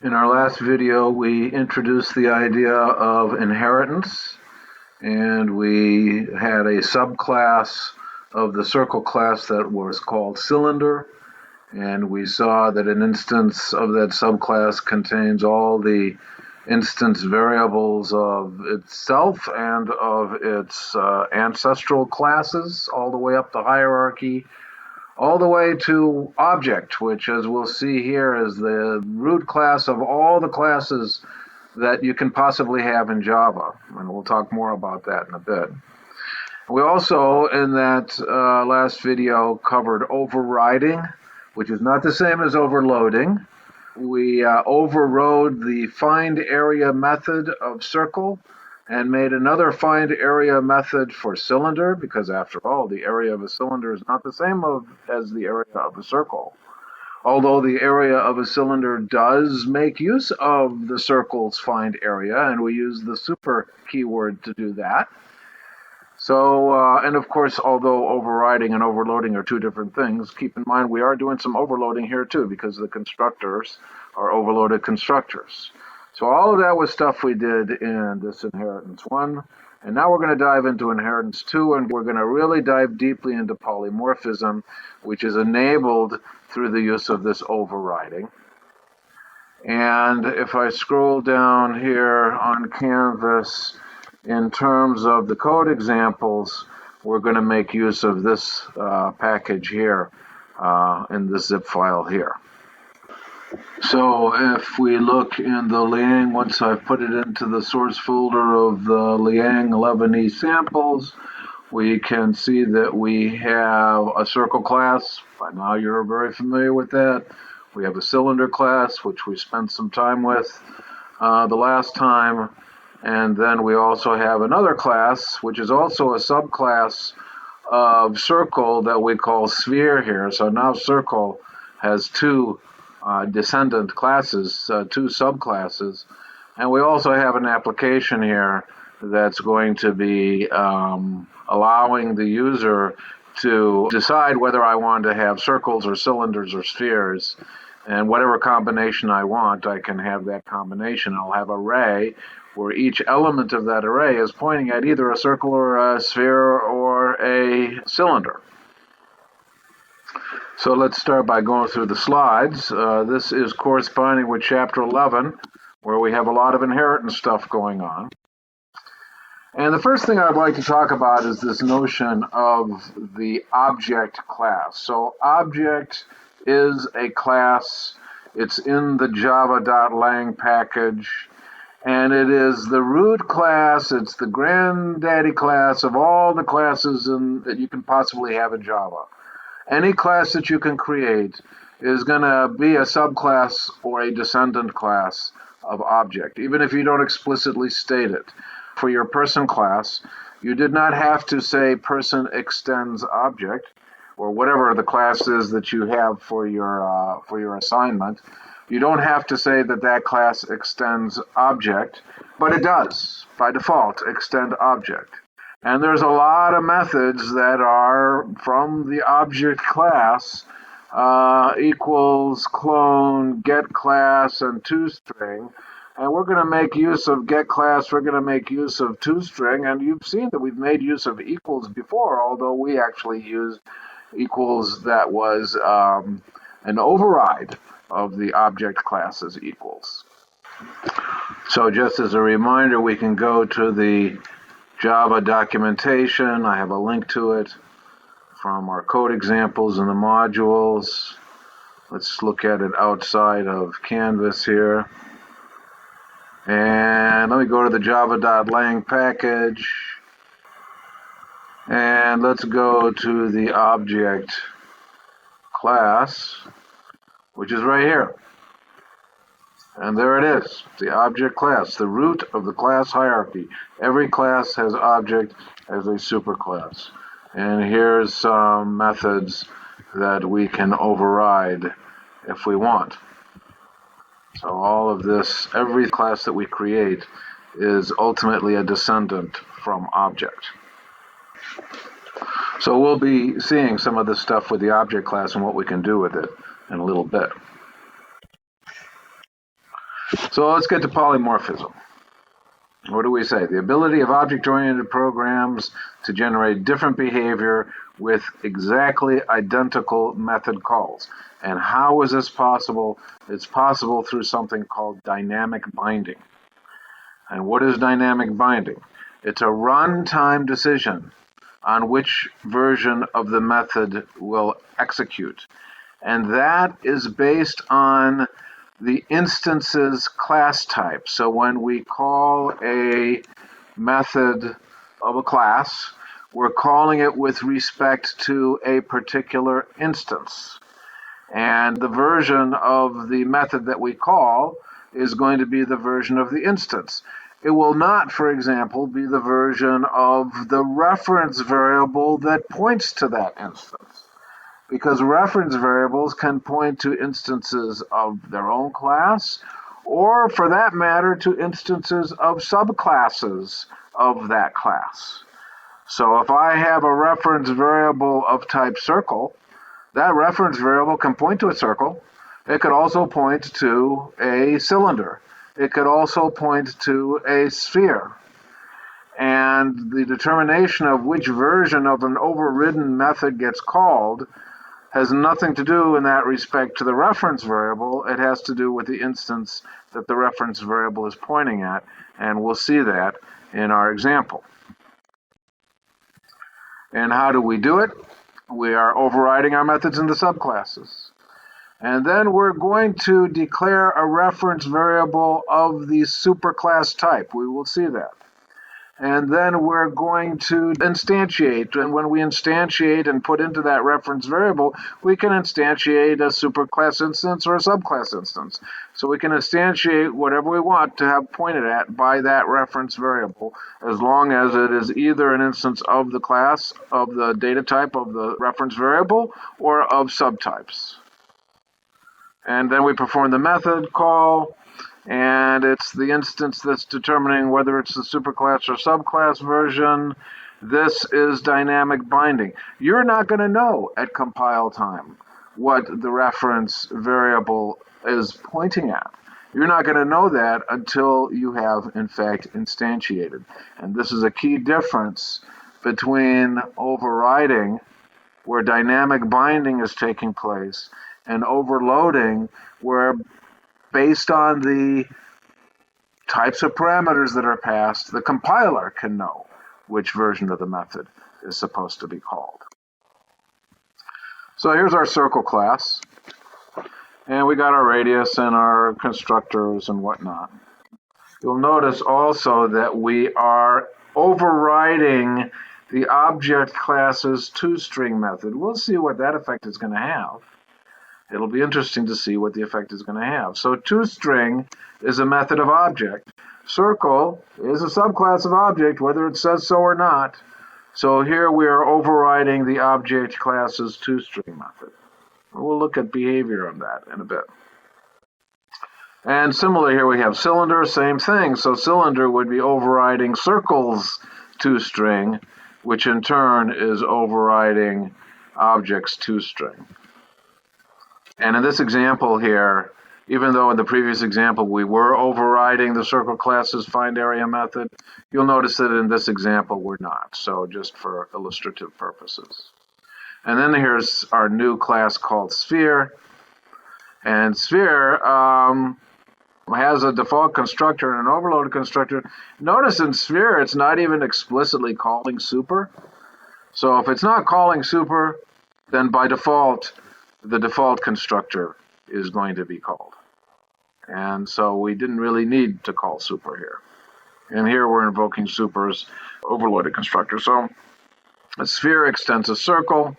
In our last video, we introduced the idea of inheritance, and we had a subclass of the circle class that was called cylinder, and we saw that an instance of that subclass contains all the instance variables of itself and of its ancestral classes, all the way up the hierarchy, all the way to object, which, as we'll see here, is the root class of all the classes that you can possibly have in Java. And we'll talk more about that in a bit. We also, in that last video, covered overriding, which is not the same as overloading. We overrode the find area method of circle and made another find area method for cylinder, because after all, the area of a cylinder is not the same as the area of a circle. Although the area of a cylinder does make use of the circle's find area, and we use the super keyword to do that. So, and of course, although overriding and overloading are two different things, keep in mind we are doing some overloading here too, because the constructors are overloaded constructors. So all of that was stuff we did in this inheritance 1. And now we're going to dive into inheritance 2, and we're going to really dive deeply into polymorphism, which is enabled through the use of this overriding. And if I scroll down here on Canvas, in terms of the code examples, we're going to make use of this package here in this zip file here. So if we look in the Liang, once I've put it into the source folder of the Liang 11e samples, we can see that we have a circle class. By now you're very familiar with that. We have a cylinder class, which we spent some time with the last time. And then we also have another class, which is also a subclass of circle that we call sphere here. So now circle has two descendant classes, two subclasses. And we also have an application here that's going to be allowing the user to decide whether I want to have circles or cylinders or spheres. And whatever combination I want, I can have that combination. I'll have an array where each element of that array is pointing at either a circle or a sphere or a cylinder. So let's start by going through the slides. This is corresponding with chapter 11, where we have a lot of inheritance stuff going on. And the first thing I'd like to talk about is this notion of the object class. So object is a class. It's in the java.lang package. And it is the root class, it's the granddaddy class of all the classes that you can possibly have in Java. Any class that you can create is going to be a subclass or a descendant class of object, even if you don't explicitly state it. For your person class, you did not have to say person extends object, or whatever the class is that you have for your assignment. You don't have to say that that class extends object, but it does, by default, extend object. And there's a lot of methods that are from the object class, equals, clone, get class, and toString. And we're going to make use of get class, we're going to make use of toString, and you've seen that we've made use of equals before, although we actually used equals that was an override of the object classes equals. So just as a reminder, we can go to the Java documentation. I have a link to it from our code examples in the modules. Let's look at it outside of Canvas here. And let me go to the java.lang package. And let's go to the object class, which is right here. And there it is, the object class, the root of the class hierarchy. Every class has object as a superclass. And here's some methods that we can override if we want. So all of this, every class that we create is ultimately a descendant from object. So we'll be seeing some of this stuff with the object class and what we can do with it in a little bit. So let's get to polymorphism. What do we say? The ability of object-oriented programs to generate different behavior with exactly identical method calls. And how is this possible? It's possible through something called dynamic binding. And what is dynamic binding? It's a runtime decision on which version of the method will execute. And that is based on the instance's class type. So when we call a method of a class, we're calling it with respect to a particular instance. And the version of the method that we call is going to be the version of the instance. It will not, for example, be the version of the reference variable that points to that instance, because reference variables can point to instances of their own class, or for that matter, to instances of subclasses of that class. So if I have a reference variable of type circle, that reference variable can point to a circle. It could also point to a cylinder. It could also point to a sphere. And the determination of which version of an overridden method gets called has nothing to do in that respect to the reference variable. It has to do with the instance that the reference variable is pointing at, and we'll see that in our example. And how do we do it? We are overriding our methods into subclasses. And then we're going to declare a reference variable of the superclass type. We will see that. And then we're going to instantiate. And when we instantiate and put into that reference variable, we can instantiate a superclass instance or a subclass instance. So we can instantiate whatever we want to have pointed at by that reference variable, as long as it is either an instance of the class, of the data type of the reference variable, or of subtypes. And then we perform the method call, and it's the instance that's determining whether it's the superclass or subclass version. This is dynamic binding. You're not going to know at compile time what the reference variable is pointing at. You're not going to know that until you have, in fact, instantiated. And this is a key difference between overriding, where dynamic binding is taking place, and overloading, where based on the types of parameters that are passed, the compiler can know which version of the method is supposed to be called. So here's our circle class. And we got our radius and our constructors and whatnot. You'll notice also that we are overriding the object class's toString method. We'll see what that effect is going to have. It'll be interesting to see what the effect is going to have. So toString is a method of object. Circle is a subclass of object, whether it says so or not. So here we are overriding the object class's toString method. We'll look at behavior of that in a bit. And similarly, here we have cylinder, same thing. So cylinder would be overriding circle's toString, which in turn is overriding object's toString. And in this example here, even though in the previous example we were overriding the circle class's find area method, you'll notice that in this example we're not, so just for illustrative purposes. And then here's our new class called sphere. And sphere has a default constructor and an overloaded constructor. Notice in sphere it's not even explicitly calling super. So if it's not calling super, then by default, the default constructor is going to be called. And so we didn't really need to call super here. And here we're invoking super's overloaded constructor. So a sphere extends a circle.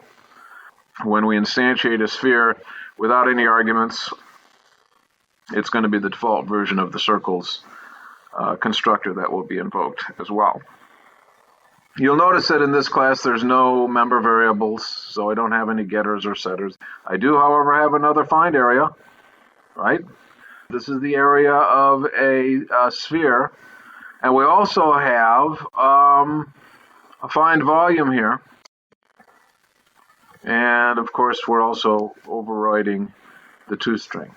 When we instantiate a sphere without any arguments, it's going to be the default version of the circle's constructor that will be invoked as well. You'll notice that in this class there's no member variables, so I don't have any getters or setters. I do, however, have another find area, right? This is the area of a sphere. And we also have a find volume here. And of course, we're also overriding the toString.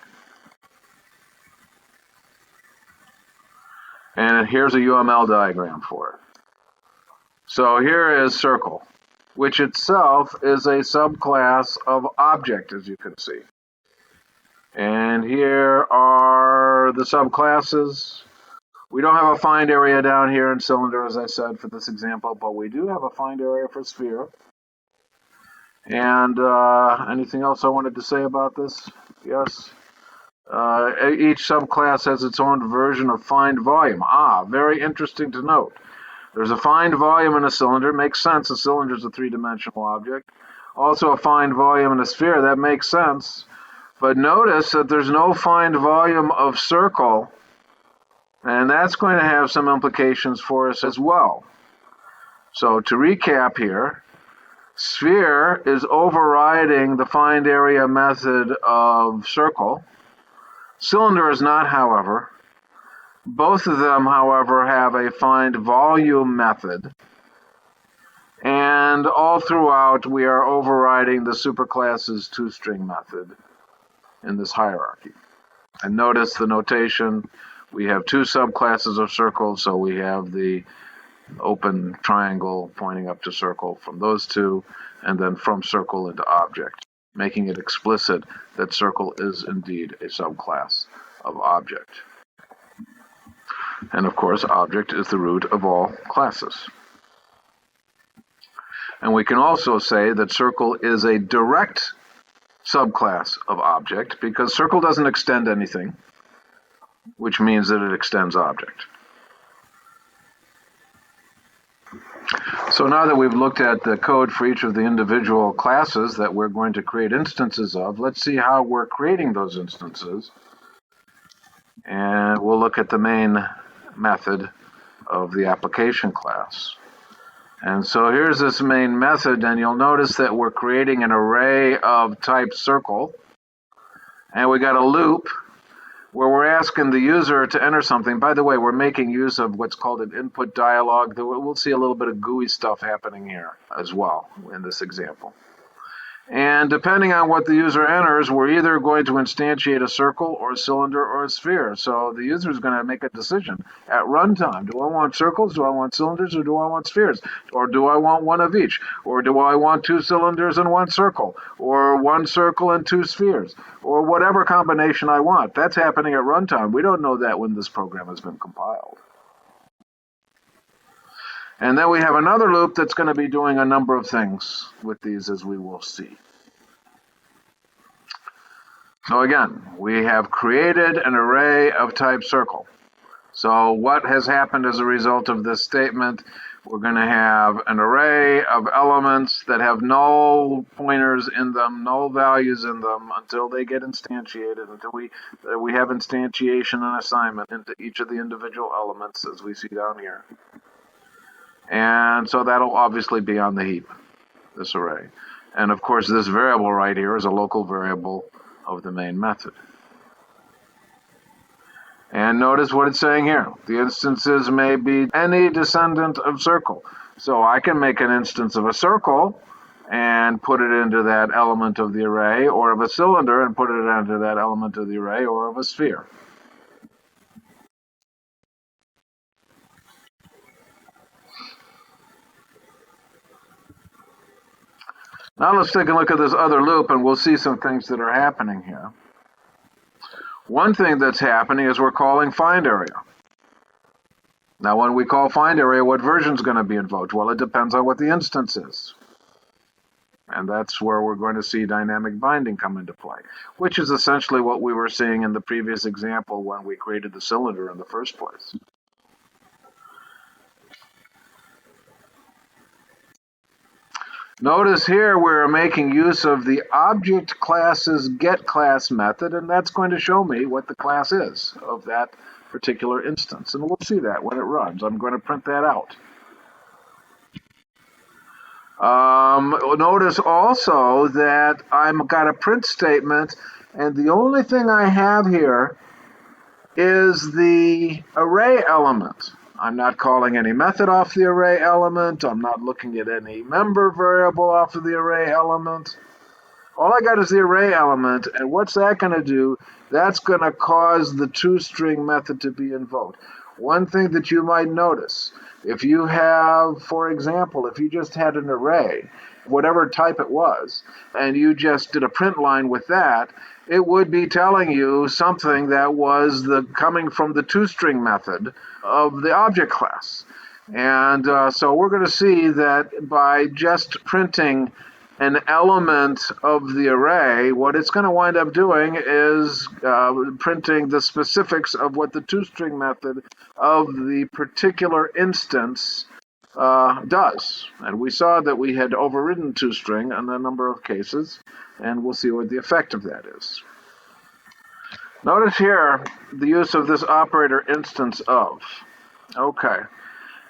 And here's a UML diagram for it. So here is circle, which itself is a subclass of object, as you can see. And here are the subclasses. We don't have a find area down here in cylinder, as I said, for this example, but we do have a find area for sphere. And anything else I wanted to say about this? Yes. Each subclass has its own version of find volume. Very interesting to note. There's a find volume in a cylinder. Makes sense. A cylinder is a three-dimensional object. Also a find volume in a sphere. That makes sense. But notice that there's no find volume of circle, and that's going to have some implications for us as well. So to recap here, sphere is overriding the find area method of circle. Cylinder is not, however. Both of them, however, have a find volume method. And all throughout, we are overriding the superclass's two-string method in this hierarchy. And notice the notation. We have two subclasses of circle, so we have the open triangle pointing up to circle from those two, and then from circle into object, making it explicit that circle is indeed a subclass of object. And of course, object is the root of all classes. And we can also say that circle is a direct subclass of object because circle doesn't extend anything, which means that it extends object. So now that we've looked at the code for each of the individual classes that we're going to create instances of, let's see how we're creating those instances. And we'll look at the main method of the application class. And so here's this main method, and you'll notice that we're creating an array of type circle. And we got a loop where we're asking the user to enter something. By the way, we're making use of what's called an input dialog. We'll see a little bit of GUI stuff happening here as well in this example. And depending on what the user enters, we're either going to instantiate a circle or a cylinder or a sphere. So the user is going to make a decision at runtime. Do I want circles? Do I want cylinders? Or do I want spheres? Or do I want one of each? Or do I want two cylinders and one circle? Or one circle and two spheres? Or whatever combination I want. That's happening at runtime. We don't know that when this program has been compiled. And then we have another loop that's going to be doing a number of things with these, as we will see. So again, we have created an array of type circle. So what has happened as a result of this statement? We're going to have an array of elements that have no pointers in them, no values in them until they get instantiated, until we have instantiation and assignment into each of the individual elements, as we see down here. And so that'll obviously be on the heap, this array. And of course, this variable right here is a local variable of the main method. And notice what it's saying here. The instances may be any descendant of circle. So I can make an instance of a circle and put it into that element of the array, or of a cylinder and put it into that element of the array, or of a sphere. Now let's take a look at this other loop, and we'll see some things that are happening here. One thing that's happening is we're calling find area. Now when we call find area, what version is going to be invoked? Well, it depends on what the instance is. And that's where we're going to see dynamic binding come into play, which is essentially what we were seeing in the previous example when we created the cylinder in the first place. Notice here we're making use of the object class's getClass method, and that's going to show me what the class is of that particular instance. And we'll see that when it runs. I'm going to print that out. Notice also that I've got a print statement, and the only thing I have here is the array element. I'm not calling any method off the array element. I'm not looking at any member variable off of the array element. All I got is the array element, and what's that going to do? That's going to cause the toString method to be invoked. one thing that you might notice, if you have, for example, if you just had an array, whatever type it was, and you just did a print line with that, it would be telling you something that was coming from the toString method of the object class. And so we're going to see that by just printing an element of the array, what it's going to wind up doing is printing the specifics of what the toString method of the particular instance does. And we saw that we had overridden toString in a number of cases, and we'll see what the effect of that is. Notice here the use of this operator instance of. Okay.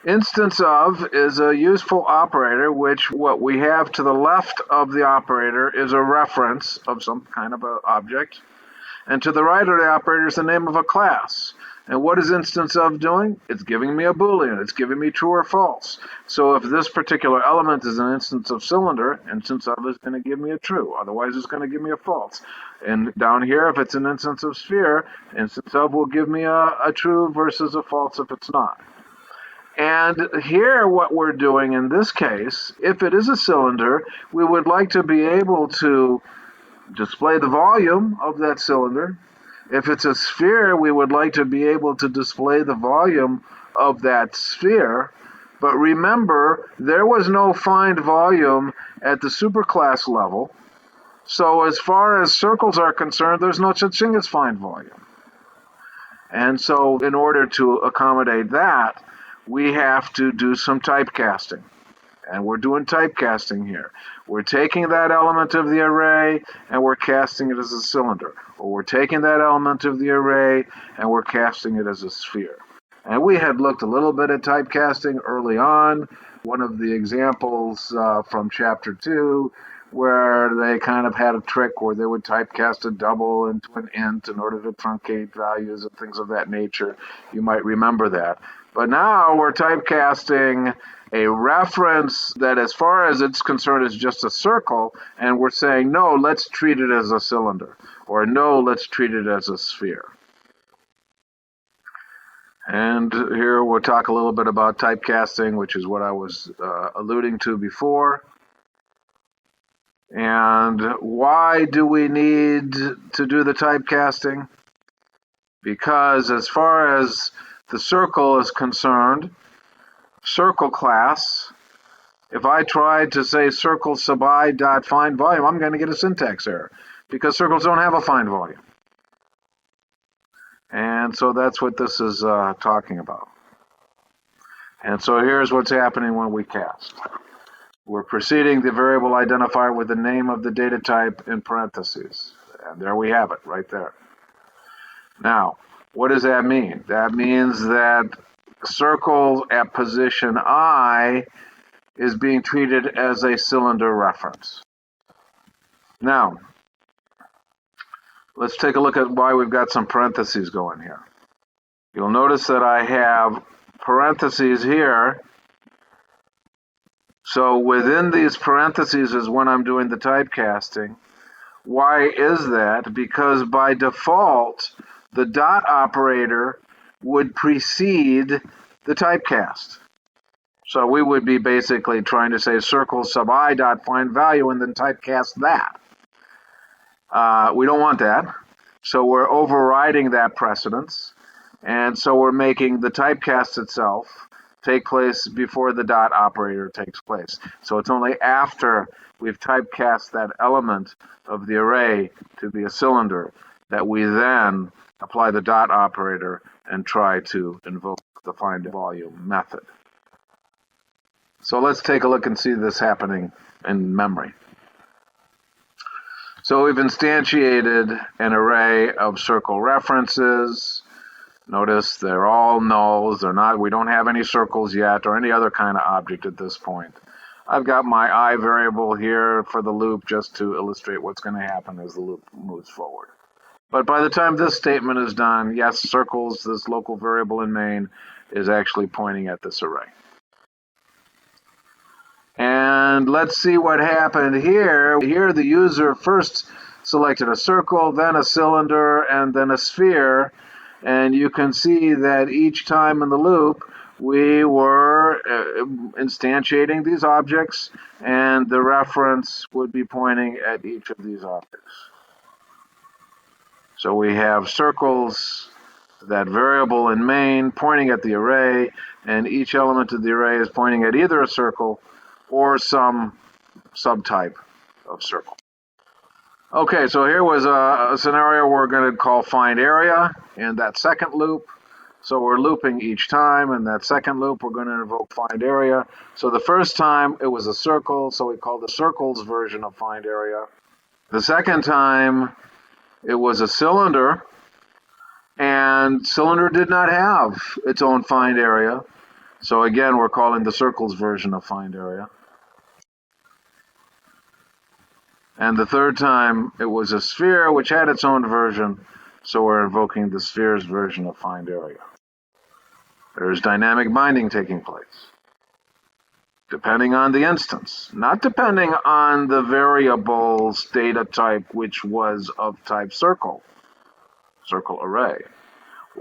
Instance of is a useful operator, which what we have to the left of the operator is a reference of some kind of an object, and to the right of the operator is the name of a class. And what is instance of doing? It's giving me a Boolean. It's giving me true or false. So if this particular element is an instance of cylinder, instance of is going to give me a true. Otherwise, it's going to give me a false. And down here, if it's an instance of sphere, instance of will give me a true versus a false if it's not. And here what we're doing in this case, if it is a cylinder, we would like to be able to display the volume of that cylinder. If it's a sphere, we would like to be able to display the volume of that sphere. But remember, there was no find volume at the superclass level. So as far as circles are concerned, there's no such thing as find volume. And so in order to accommodate that, we have to do some typecasting. And we're doing typecasting here. We're taking that element of the array and we're casting it as a cylinder. Or we're taking that element of the array and we're casting it as a sphere. And we had looked a little bit at typecasting early on. One of the examples from chapter 2 where they kind of had a trick where they would typecast a double into an int in order to truncate values and things of that nature. You might remember that. But now we're typecasting a reference that, as far as it's concerned, is just a circle, and we're saying, no, let's treat it as a cylinder, or no, let's treat it as a sphere. And here we'll talk a little bit about typecasting, which is what I was alluding to before. And why do we need to do the typecasting? Because as far as the circle is concerned, circle class, if I tried to say circle sub I dot find volume, I'm going to get a syntax error because circles don't have a find volume. And so that's what this is talking about. And so here's what's happening when we cast. We're preceding the variable identifier with the name of the data type in parentheses. And there we have it, right there. Now, what does that mean? That means that circle at position I is being treated as a cylinder reference. Now, let's take a look at why we've got some parentheses going here. You'll notice that I have parentheses here. So within these parentheses is when I'm doing the typecasting. Why is that? Because by default, the dot operator would precede the typecast. So we would be basically trying to say circle sub I dot find value and then typecast that. We don't want that. So we're overriding that precedence. And so we're making the typecast itself take place before the dot operator takes place. So it's only after we've typecast that element of the array to be a cylinder that we then apply the dot operator and try to invoke the find volume method. So let's take a look and see this happening in memory. So we've instantiated an array of circle references. Notice they're all nulls. We don't have any circles yet or any other kind of object at this point. I've got my I variable here for the loop just to illustrate what's going to happen as the loop moves forward. But by the time this statement is done, yes, circles, this local variable in main, is actually pointing at this array. And let's see what happened here. Here the user first selected a circle, then a cylinder, and then a sphere. And you can see that each time in the loop, we were instantiating these objects, and the reference would be pointing at each of these objects. So we have circles, that variable in main pointing at the array, and each element of the array is pointing at either a circle or some subtype of circle. Okay, so here was a scenario we're going to call find area in that second loop. So we're looping each time. In that second loop, we're going to invoke find area. So the first time it was a circle, so we called the circles version of find area. The second time it was a cylinder, and cylinder did not have its own find area. So again, we're calling the circles version of find area. And the third time it was a sphere, which had its own version. So we're invoking the sphere's version of find area. There's dynamic binding taking place, depending on the instance, not depending on the variable's data type, which was of type circle array,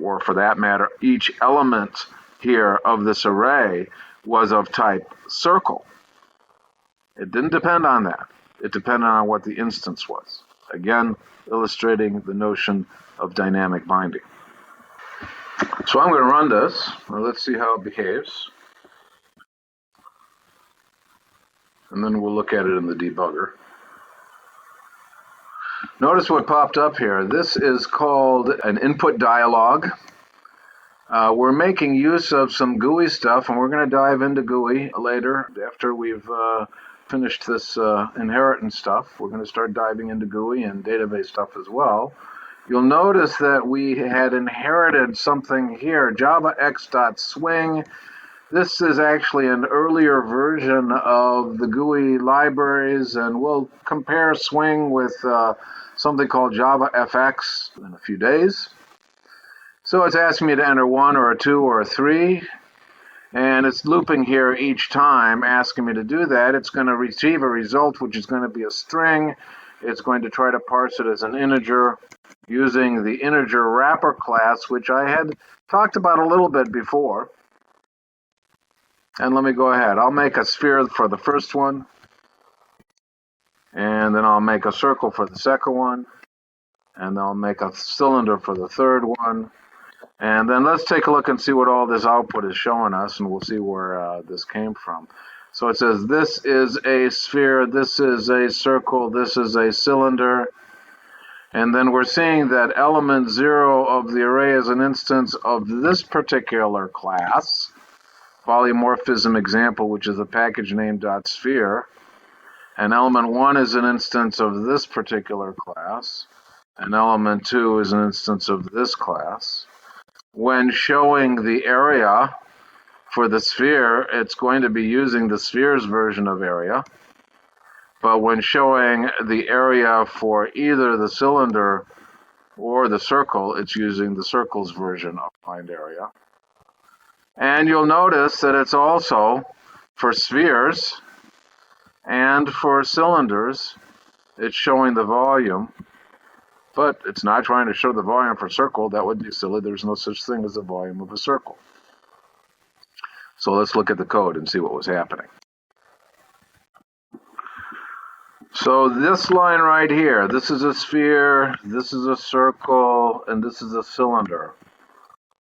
or for that matter, each element here of this array was of type circle. It didn't depend on that. It depended on what the instance was. Again, illustrating the notion of dynamic binding. So I'm going to run this. Well, let's see how it behaves. And then we'll look at it in the debugger. Notice what popped up here. This is called an input dialog. We're making use of some GUI stuff, and we're going to dive into GUI later after we've finished this inheritance stuff. We're going to start diving into GUI and database stuff as well. You'll notice that we had inherited something here, javax.swing. This is actually an earlier version of the GUI libraries, and we'll compare Swing with something called JavaFX in a few days. So it's asking me to enter 1 or a 2 or a 3, and it's looping here each time, asking me to do that. It's going to receive a result, which is going to be a string. It's going to try to parse it as an integer using the integer wrapper class, which I had talked about a little bit before. And let me go ahead. I'll make a sphere for the first one, and then I'll make a circle for the second one, and I'll make a cylinder for the third one. And then let's take a look and see what all this output is showing us, and we'll see where this came from. So it says this is a sphere, this is a circle, this is a cylinder. And then we're seeing that element 0 of the array is an instance of this particular class, Polymorphism Example, which is a package name .sphere. And element 1 is an instance of this particular class. And element 2 is an instance of this class. When showing the area for the sphere, it's going to be using the sphere's version of area. But when showing the area for either the cylinder or the circle, it's using the circle's version of find area. And you'll notice that it's also for spheres and for cylinders, it's showing the volume, but it's not trying to show the volume for circle. That would be silly. There's no such thing as the volume of a circle. So let's look at the code and see what was happening. So this line right here, this is a sphere, this is a circle, and this is a cylinder.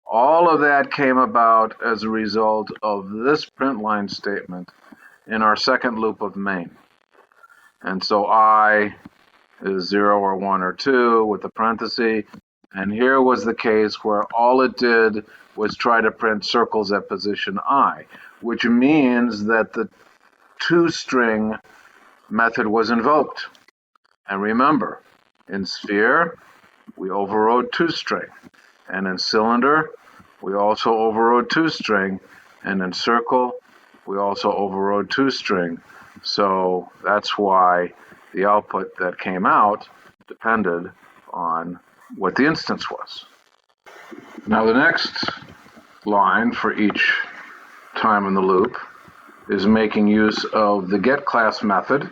All of that came about as a result of this print line statement in our second loop of main. And so I is 0 or 1 or 2 with the parenthesis. And here was the case where all it did was try to print circles at position I, which means that the toString method was invoked. And remember, in sphere, we overrode toString. And in cylinder, we also overrode toString. And in circle, we also overrode toString. So that's why the output that came out depended on what the instance was. Now the next line for each time in the loop is making use of the getClass method,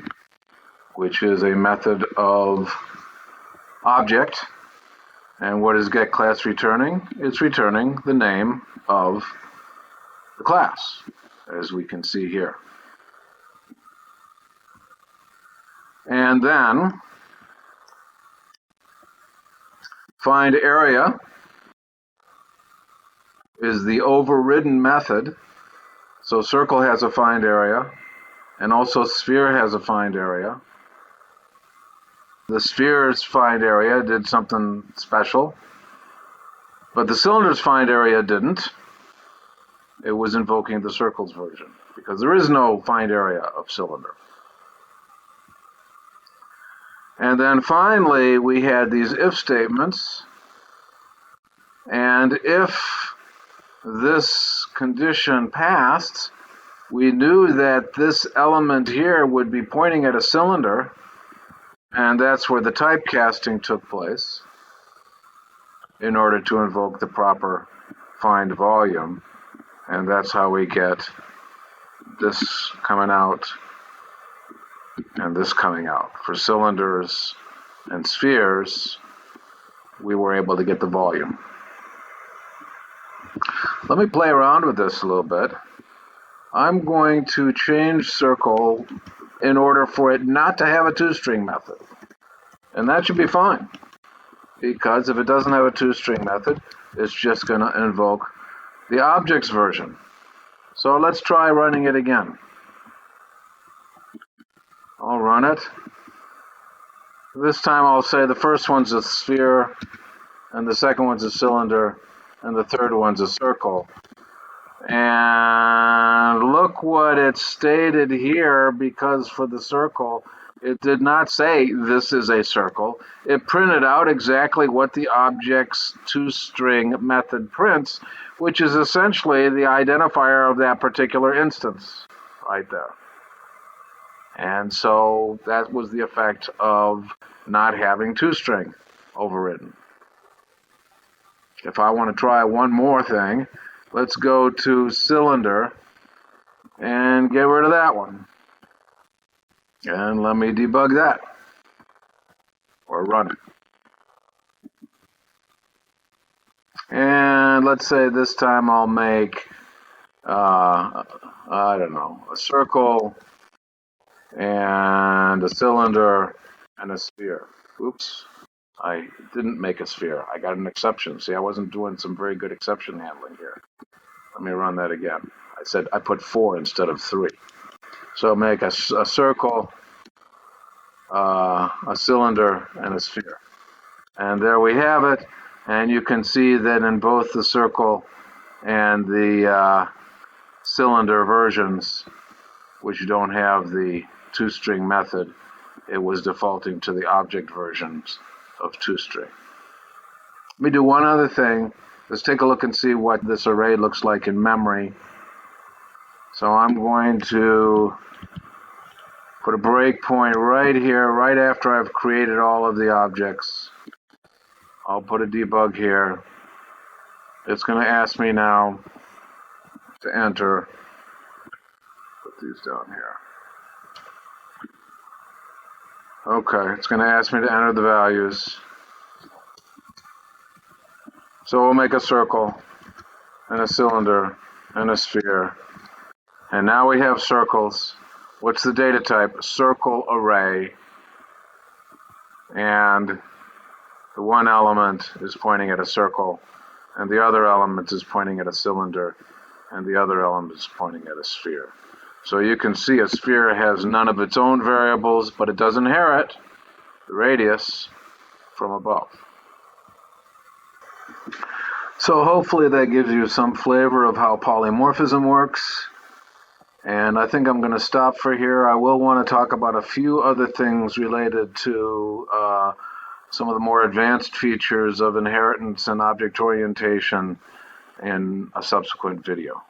which is a method of object. And what is getClass returning? It's returning the name of the class, as we can see here. And then find area is the overridden method. So circle has a find area, and also sphere has a find area. The sphere's find area did something special, but the cylinder's find area didn't. It was invoking the circle's version, because there is no find area of cylinder. And then finally, we had these if statements. And if this condition passed, we knew that this element here would be pointing at a cylinder, and that's where the typecasting took place in order to invoke the proper find volume. And that's how we get this coming out and this coming out. For cylinders and spheres, we were able to get the volume. Let me play around with this a little bit. I'm going to change circle in order for it not to have a two-string method. And that should be fine, because if it doesn't have a two-string method, it's just going to invoke the object's version. So let's try running it again. I'll run it. This time I'll say the first one's a sphere, and the second one's a cylinder, and the third one's a circle. And look what it stated here, because for the circle, it did not say this is a circle. It printed out exactly what the object's two-string method prints, which is essentially the identifier of that particular instance right there. And so that was the effect of not having two-string overridden. If I want to try one more thing, let's go to cylinder and get rid of that one. And let me debug that, or run it. And let's say this time I'll make, I don't know, a circle and a cylinder and a sphere. Oops, I didn't make a sphere. I got an exception. See, I wasn't doing some very good exception handling here. Let me run that again. I said I put 4 instead of 3. So make a circle, a cylinder, and a sphere. And there we have it. And you can see that in both the circle and the cylinder versions, which don't have the two-string method, it was defaulting to the object versions of two-string. Let me do one other thing. Let's take a look and see what this array looks like in memory. So I'm going to put a breakpoint right here, right after I've created all of the objects. I'll put a debug here. It's going to ask me now to enter. Put these down here. Okay, it's going to ask me to enter the values. So we'll make a circle and a cylinder and a sphere. And now we have circles. What's the data type? Circle array. And the one element is pointing at a circle, and the other element is pointing at a cylinder, and the other element is pointing at a sphere. So you can see a sphere has none of its own variables, but it does inherit the radius from above. So hopefully that gives you some flavor of how polymorphism works. And I think I'm going to stop for here. I will want to talk about a few other things related to some of the more advanced features of inheritance and object orientation in a subsequent video.